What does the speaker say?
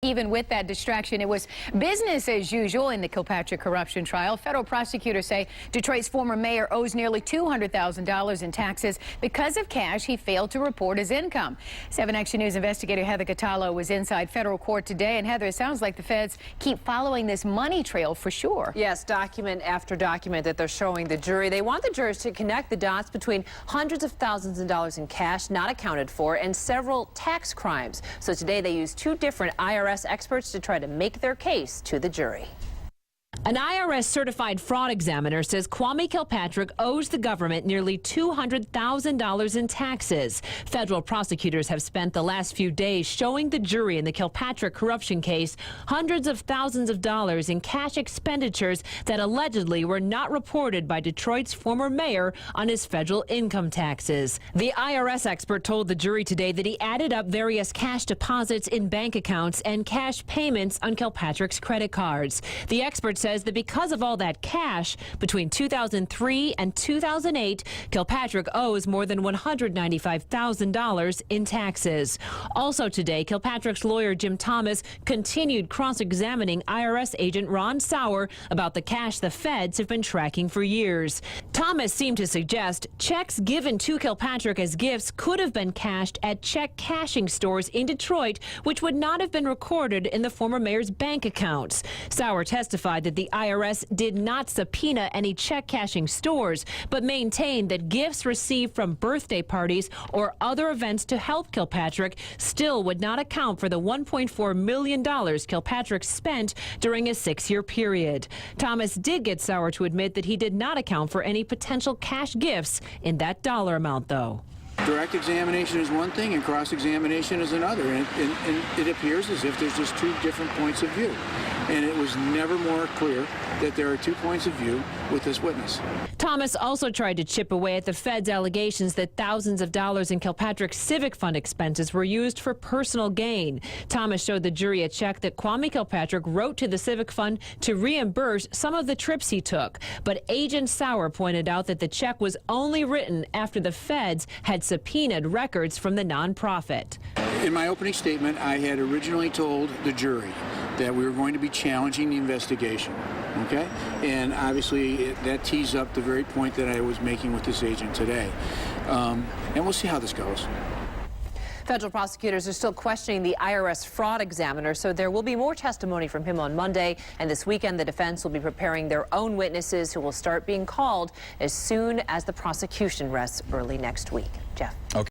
Even with that distraction, it was business as usual in the Kilpatrick corruption trial. Federal prosecutors say Detroit's former mayor owes nearly $200,000 in taxes because of cash he failed to report as income. 7 Action News investigator Heather Catalo was inside federal court today. And Heather, it sounds like the feds keep following this money trail for sure. Yes, document after document that they're showing the jury. They want the jurors to connect the dots between hundreds of thousands of dollars in cash not accounted for and several tax crimes. So today they used 2 different IRS experts to try to make their case to the jury. An IRS certified fraud examiner says Kwame Kilpatrick owes the government nearly $200,000 in taxes. Federal prosecutors have spent the last few days showing the jury in the Kilpatrick corruption case hundreds of thousands of dollars in cash expenditures that allegedly were not reported by Detroit's former mayor on his federal income taxes. The IRS expert told the jury today that he added up various cash deposits in bank accounts and cash payments on Kilpatrick's credit cards. The expert says that because of all that cash, between 2003 and 2008, Kilpatrick owes more than $195,000 in taxes. Also today, Kilpatrick's lawyer Jim Thomas continued cross-examining IRS agent Ron Sauer about the cash the feds have been tracking for years. Thomas seemed to suggest checks given to Kilpatrick as gifts could have been cashed at check cashing stores in Detroit, which would not have been recorded in the former mayor's bank accounts. Sauer testified that the IRS did not subpoena any check cashing stores, but maintained that gifts received from birthday parties or other events to help Kilpatrick still would not account for the $1.4 million Kilpatrick spent during a 6-year period. Thomas did get Sauer to admit that he did not account for any potential cash gifts in that dollar amount, though. Direct examination is one thing and cross-examination is another, and it appears as if there's just 2 different points of view. And it was never more clear that there are 2 points of view with this witness. Thomas also tried to chip away at the feds' allegations that thousands of dollars in Kilpatrick's civic fund expenses were used for personal gain. Thomas showed the jury a check that Kwame Kilpatrick wrote to the civic fund to reimburse some of the trips he took. But Agent Sauer pointed out that the check was only written after the feds had subpoenaed records from the nonprofit. In my opening statement, I had originally told the jury that we were going to be challenging the investigation, okay? And obviously that tees up the very point that I was making with this agent today. And we'll see how this goes. Federal prosecutors are still questioning the IRS fraud examiner, so there will be more testimony from him on Monday. And this weekend, the defense will be preparing their own witnesses who will start being called as soon as the prosecution rests early next week. Jeff. Okay.